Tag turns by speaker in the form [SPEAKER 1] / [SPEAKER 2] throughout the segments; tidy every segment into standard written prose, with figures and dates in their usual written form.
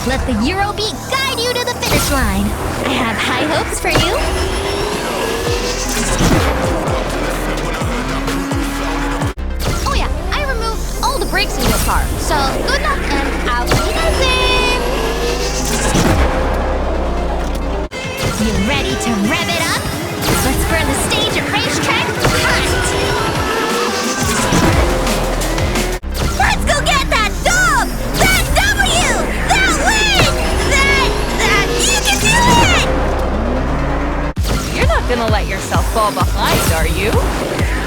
[SPEAKER 1] Let the Eurobeat guide you to the finish line. I have high hopes for you. Oh yeah, I removed all the brakes in your car. So good luck and I'll see you dancing. You ready to rev it up? Let's burn the stage and racetrack hot. Let's go get that dub! That W! That win! That you can do it!
[SPEAKER 2] You're not gonna let yourself fall behind, are you?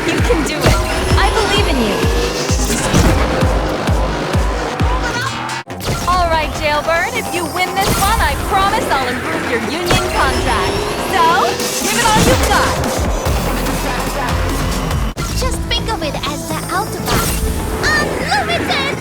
[SPEAKER 2] You can do it. I believe in you. All right, Jailbird. If you win this one, I promise I'll improve your union contract. So, give it all you've got.
[SPEAKER 1] Just think of it as the Autobahn. Unlimited